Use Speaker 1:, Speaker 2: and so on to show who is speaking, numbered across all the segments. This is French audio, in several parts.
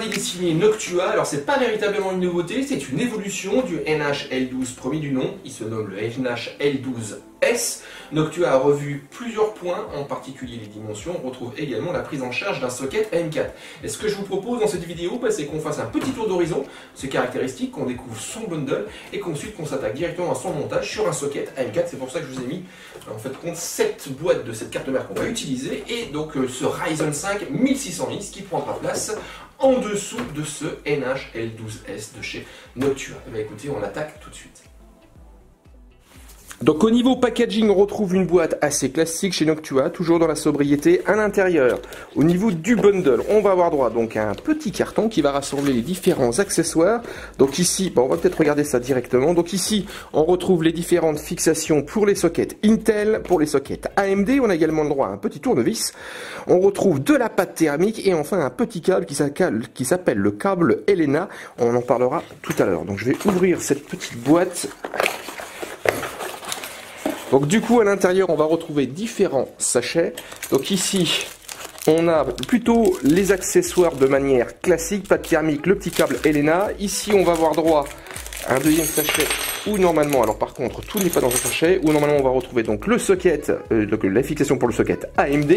Speaker 1: il est signé Noctua. Alors c'est pas véritablement une nouveauté, c'est une évolution du NH-L12 premier du nom. Il se nomme le NH-L12S. Noctua a revu plusieurs points, en particulier les dimensions. On retrouve également la prise en charge d'un socket AM4. Et ce que je vous propose dans cette vidéo, c'est qu'on fasse un petit tour d'horizon, ses caractéristiques, qu'on découvre son bundle et qu'ensuite qu'on s'attaque directement à son montage sur un socket AM4. C'est pour ça que je vous ai mis en fait compte cette boîte de cette carte mère qu'on va utiliser et donc ce Ryzen 5 1600X qui prendra place en dessous de ce NH-L12S de chez Noctua. Et bien écoutez, on attaque tout de suite. Donc au niveau packaging, on retrouve une boîte assez classique chez Noctua, toujours dans la sobriété à l'intérieur. Au niveau du bundle, on va avoir droit donc à un petit carton qui va rassembler les différents accessoires. Donc ici, on va peut-être regarder ça directement. Donc ici, on retrouve les différentes fixations pour les sockets Intel, pour les sockets AMD. On a également le droit à un petit tournevis. On retrouve de la pâte thermique et enfin un petit câble qui s'appelle le câble Elena. On en parlera tout à l'heure. Donc je vais ouvrir cette petite boîte. Donc du coup à l'intérieur on va retrouver différents sachets. Donc ici on a plutôt les accessoires de manière classique, pâte thermique, le petit câble Elena. Ici on va avoir droit à un deuxième sachet où normalement, alors par contre tout n'est pas dans un sachet, où normalement on va retrouver donc le socket, donc la fixation pour le socket AMD.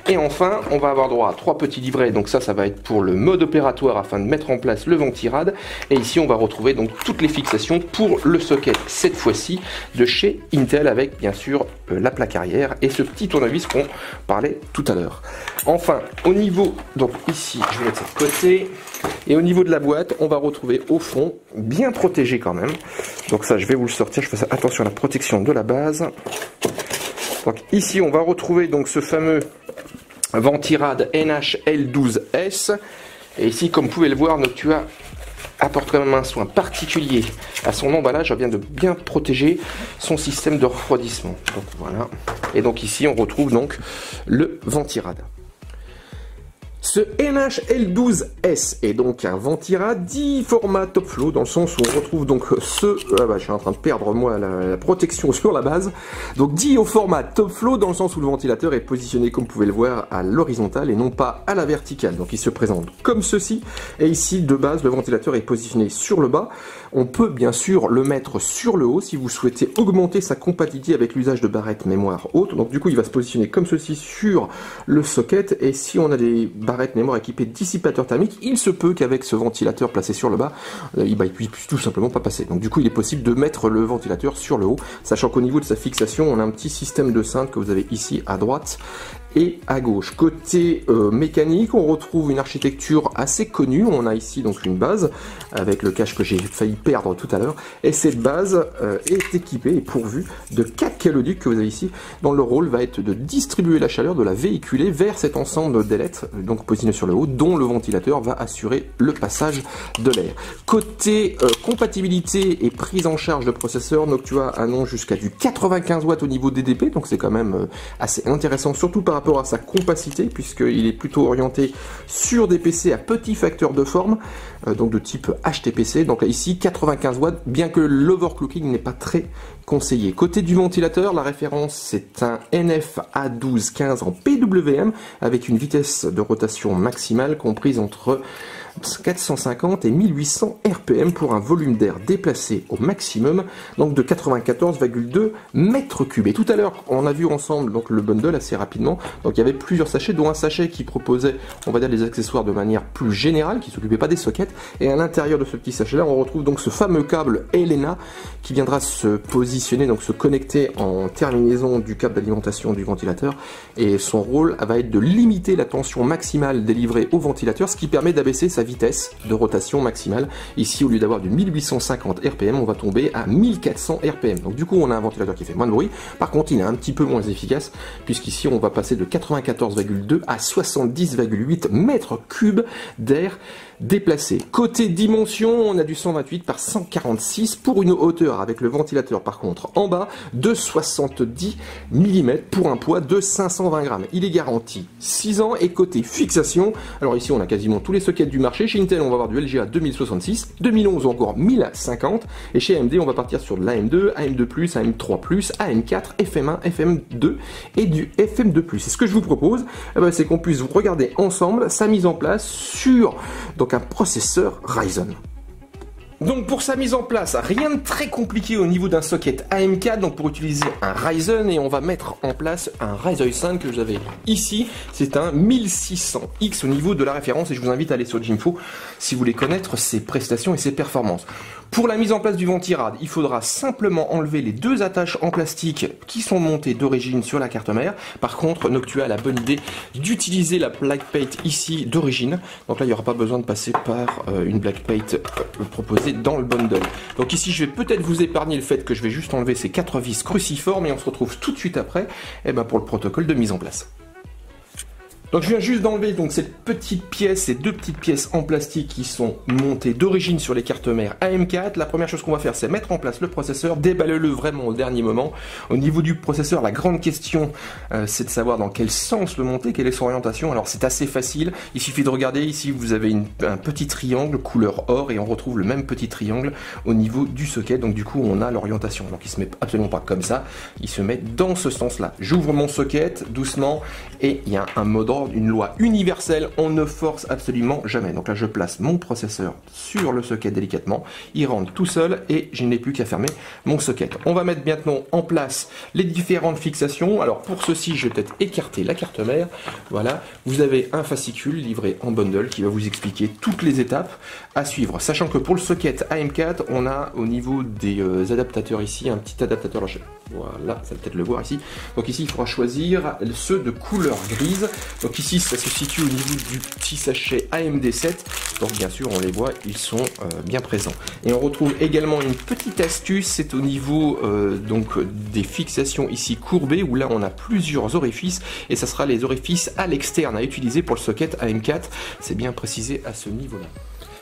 Speaker 1: Et enfin on va avoir droit à 3 petits livrets, donc ça va être pour le mode opératoire afin de mettre en place le ventirad. Et ici on va retrouver donc toutes les fixations pour le socket, cette fois-ci de chez Intel, avec bien sûr la plaque arrière et ce petit tournevis qu'on parlait tout à l'heure. Enfin au niveau, donc ici je vais mettre ça de côté, et au niveau de la boîte on va retrouver au fond, bien protégé quand même, donc ça je vais vous le sortir, je fais attention à la protection de la base. Donc ici on va retrouver donc ce fameux ventirad NH-L12S, et ici comme vous pouvez le voir, Noctua apporte quand même un soin particulier à son emballage afin de bien protéger son système de refroidissement. Donc voilà, et donc ici on retrouve donc le ventirad. Ce NH-L12S est donc un ventirad dit format top flow, dans le sens où on retrouve donc ce... je suis en train de perdre moi la protection sur la base. Donc dit au format top flow dans le sens où le ventilateur est positionné, comme vous pouvez le voir, à l'horizontale et non pas à la verticale. Donc il se présente comme ceci, et ici de base le ventilateur est positionné sur le bas. On peut bien sûr le mettre sur le haut si vous souhaitez augmenter sa compatibilité avec l'usage de barrettes mémoire haute. Donc du coup il va se positionner comme ceci sur le socket, et si on a des barrettes mémoire équipées de dissipateur thermique, il se peut qu'avec ce ventilateur placé sur le bas, il puisse tout simplement pas passer. Donc du coup il est possible de mettre le ventilateur sur le haut, sachant qu'au niveau de sa fixation on a un petit système de cintre que vous avez ici à droite et à gauche. Côté mécanique, on retrouve une architecture assez connue. On a ici donc une base avec le cache que j'ai failli perdre tout à l'heure, et cette base est équipée et pourvue de 4 caloducs que vous avez ici, dont le rôle va être de distribuer la chaleur, de la véhiculer vers cet ensemble d'ailettes donc positionné sur le haut, dont le ventilateur va assurer le passage de l'air. Côté compatibilité et prise en charge de processeur, Noctua annonce jusqu'à du 95 watts au niveau DDP, donc c'est quand même assez intéressant, surtout par rapport à sa compacité, puisqu'il est plutôt orienté sur des PC à petit facteur de forme, donc de type HTPC. Donc là, ici 95 watts, bien que l'overclocking n'est pas très conseillé. Côté du ventilateur, la référence c'est un NF-A1215 en PWM avec une vitesse de rotation maximale comprise entre 450 et 1800 RPM pour un volume d'air déplacé au maximum, donc de 94,2 mètres cubes. Et tout à l'heure, on a vu ensemble donc le bundle assez rapidement. Donc il y avait plusieurs sachets, dont un sachet qui proposait, on va dire, les accessoires de manière plus générale, qui ne s'occupait pas des sockets. Et à l'intérieur de ce petit sachet-là, on retrouve donc ce fameux câble Elena qui viendra se positionner, donc se connecter en terminaison du câble d'alimentation du ventilateur. Et son rôle va être de limiter la tension maximale délivrée au ventilateur, ce qui permet d'abaisser sa vitesse de rotation maximale. Ici, au lieu d'avoir du 1850 RPM, on va tomber à 1400 RPM. Donc du coup, on a un ventilateur qui fait moins de bruit. Par contre, il est un petit peu moins efficace, puisqu'ici, on va passer de 94,2 à 70,8 mètres cubes d'air déplacé. Côté dimension, on a du 128 par 146 pour une hauteur, avec le ventilateur par contre en bas, de 70 mm pour un poids de 520 grammes. Il est garanti 6 ans. Et côté fixation, alors ici on a quasiment tous les sockets du marché marché. Chez Intel, on va avoir du LGA 2066, 2011 ou encore 1050. Et chez AMD, on va partir sur de l'AM2, AM2+, AM3+, AM4, FM1, FM2 et du FM2+. Et ce que je vous propose, c'est qu'on puisse regarder ensemble sa mise en place sur donc un processeur Ryzen. Donc pour sa mise en place, rien de très compliqué au niveau d'un socket AM4, donc pour utiliser un Ryzen, et on va mettre en place un Ryzen 5 que j'avais ici, c'est un 1600X au niveau de la référence, et je vous invite à aller sur Jinfo si vous voulez connaître ses prestations et ses performances. Pour la mise en place du ventirad, il faudra simplement enlever les deux attaches en plastique qui sont montées d'origine sur la carte mère. Par contre, Noctua a la bonne idée d'utiliser la black paint ici d'origine. Donc là, il n'y aura pas besoin de passer par une black paint proposée dans le bundle. Donc ici, je vais peut-être vous épargner le fait que je vais juste enlever ces 4 vis cruciformes et on se retrouve tout de suite après pour le protocole de mise en place. Donc je viens juste d'enlever donc cette petite pièce, ces deux petites pièces en plastique qui sont montées d'origine sur les cartes mères AM4. La première chose qu'on va faire, c'est mettre en place le processeur, déballer-le vraiment au dernier moment. Au niveau du processeur, la grande question, c'est de savoir dans quel sens le monter, quelle est son orientation. Alors c'est assez facile, il suffit de regarder ici, vous avez un petit triangle couleur or et on retrouve le même petit triangle au niveau du socket. Donc du coup, on a l'orientation. Donc il se met absolument pas comme ça, il se met dans ce sens-là. J'ouvre mon socket doucement et il y a un mode ordre, une loi universelle, on ne force absolument jamais. Donc là je place mon processeur sur le socket délicatement, il rentre tout seul et je n'ai plus qu'à fermer mon socket. On va mettre maintenant en place les différentes fixations. Alors pour ceci, je vais peut-être écarter la carte mère. Voilà, vous avez un fascicule livré en bundle qui va vous expliquer toutes les étapes à suivre. Sachant que pour le socket AM4, on a au niveau des adaptateurs ici, un petit adaptateur, voilà, ça va peut-être le voir ici. Donc ici, il faudra choisir ceux de couleur grise. Donc ici, ça se situe au niveau du petit sachet AMD7. Donc bien sûr, on les voit, ils sont bien présents. Et on retrouve également une petite astuce, c'est au niveau donc des fixations ici courbées, où là on a plusieurs orifices, et ça sera les orifices à l'externe à utiliser pour le socket AM4. C'est bien précisé à ce niveau-là.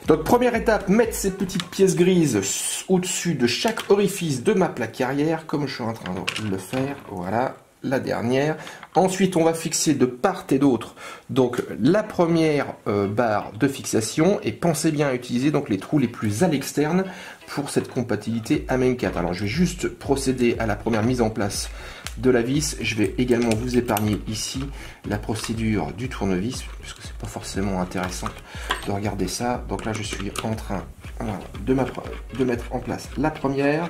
Speaker 1: Donc première étape, mettre ces petites pièces grises au-dessus de chaque orifice de ma plaque arrière, comme je suis en train de le faire, voilà, la dernière. Ensuite, on va fixer de part et d'autre donc la première barre de fixation, et pensez bien à utiliser donc les trous les plus à l'externe pour cette compatibilité AM4. Alors je vais juste procéder à la première mise en place de la vis. Je vais également vous épargner ici la procédure du tournevis, puisque c'est pas forcément intéressant de regarder ça. Donc là je suis en train de mettre en place la première.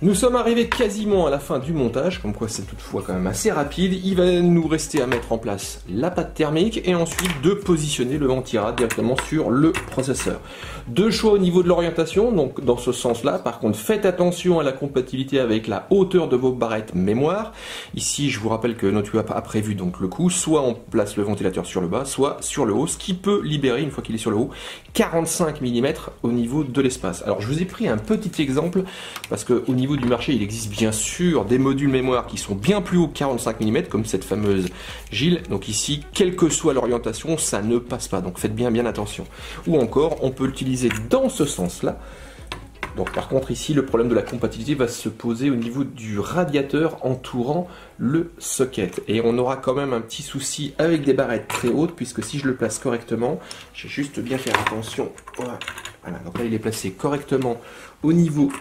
Speaker 1: Nous sommes arrivés quasiment à la fin du montage, comme quoi c'est toutefois quand même assez rapide. Il va nous rester à mettre en place la pâte thermique et ensuite de positionner le ventirad directement sur le processeur. Deux choix au niveau de l'orientation, donc dans ce sens-là. Par contre, faites attention à la compatibilité avec la hauteur de vos barrettes mémoire. Ici, je vous rappelle que Noctua a prévu donc le coup, soit on place le ventilateur sur le bas, soit sur le haut, ce qui peut libérer, une fois qu'il est sur le haut, 45 mm au niveau de l'espace. Alors je vous ai pris un petit exemple, parce que au niveau du marché, il existe bien sûr des modules mémoire qui sont bien plus hauts que 45 mm, comme cette fameuse Gilles. Donc ici, quelle que soit l'orientation, ça ne passe pas. Donc faites bien attention. Ou encore, on peut l'utiliser dans ce sens-là. Donc par contre ici, le problème de la compatibilité va se poser au niveau du radiateur entourant le socket. Et on aura quand même un petit souci avec des barrettes très hautes, puisque si je le place correctement, je vais juste bien faire attention. Voilà, donc là il est placé correctement au niveau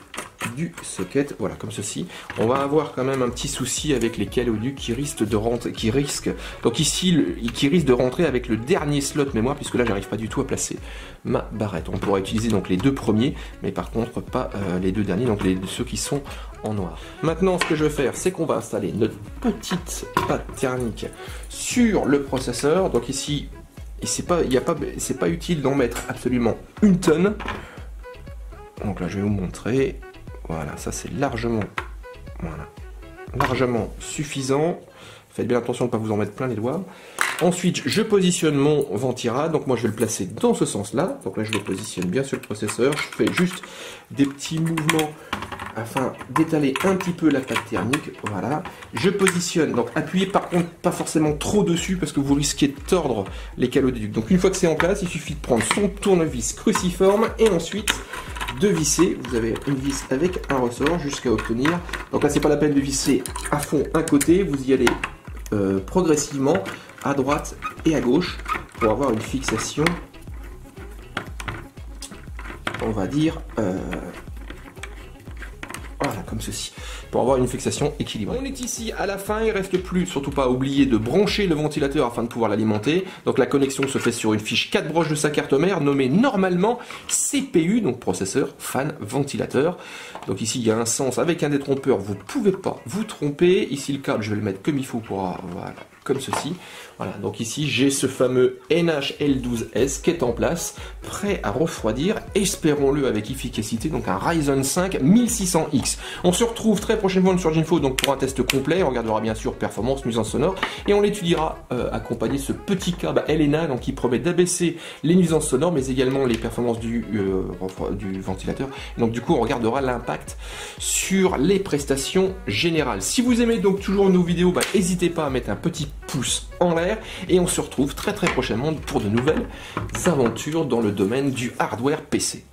Speaker 1: du socket, voilà, comme ceci. On va avoir quand même un petit souci avec les caléoducs qui risquent de rentrer, qui risquent de rentrer avec le dernier slot mémoire, puisque là j'arrive pas du tout à placer ma barrette. On pourra utiliser donc les deux premiers, mais par contre pas les deux derniers, donc ceux qui sont en noir. Maintenant, ce que je vais faire, c'est qu'on va installer notre petite pâte thermique sur le processeur. Donc ici, c'est pas utile d'en mettre absolument une tonne. Donc là, je vais vous montrer. Voilà, ça c'est largement suffisant. Faites bien attention de ne pas vous en mettre plein les doigts. Ensuite, je positionne mon ventirad. Donc moi, je vais le placer dans ce sens-là. Donc là, je le positionne bien sur le processeur. Je fais juste des petits mouvements afin d'étaler un petit peu la pâte thermique. Voilà. Je positionne. Donc appuyez par contre pas forcément trop dessus parce que vous risquez de tordre les caléoducs. Donc une fois que c'est en place, il suffit de prendre son tournevis cruciforme et ensuite de visser. Vous avez une vis avec un ressort jusqu'à obtenir. Donc là, c'est pas la peine de visser à fond un côté. Vous y allez progressivement à droite et à gauche pour avoir une fixation, on va dire, voilà, comme ceci, pour avoir une fixation équilibrée. On est ici à la fin, il ne reste plus, surtout pas à oublier de brancher le ventilateur afin de pouvoir l'alimenter. Donc la connexion se fait sur une fiche 4 broches de sa carte mère, nommée normalement CPU, donc processeur, fan, ventilateur. Donc ici il y a un sens avec un détrompeur, vous ne pouvez pas vous tromper. Ici le câble, je vais le mettre comme il faut pour, voilà, comme ceci. Voilà, donc ici j'ai ce fameux NHL12S qui est en place, prêt à refroidir, espérons-le avec efficacité, donc un Ryzen 5 1600X. On se retrouve très prochainement sur Surge Info donc pour un test complet, on regardera bien sûr performance, nuisance sonore, et on l'étudiera accompagné de ce petit câble Elena donc qui promet d'abaisser les nuisances sonores, mais également les performances du ventilateur. Donc du coup on regardera l'impact sur les prestations générales. Si vous aimez donc toujours nos vidéos, n'hésitez pas à mettre un petit pouce en l'air, et on se retrouve très prochainement pour de nouvelles aventures dans le domaine du hardware PC.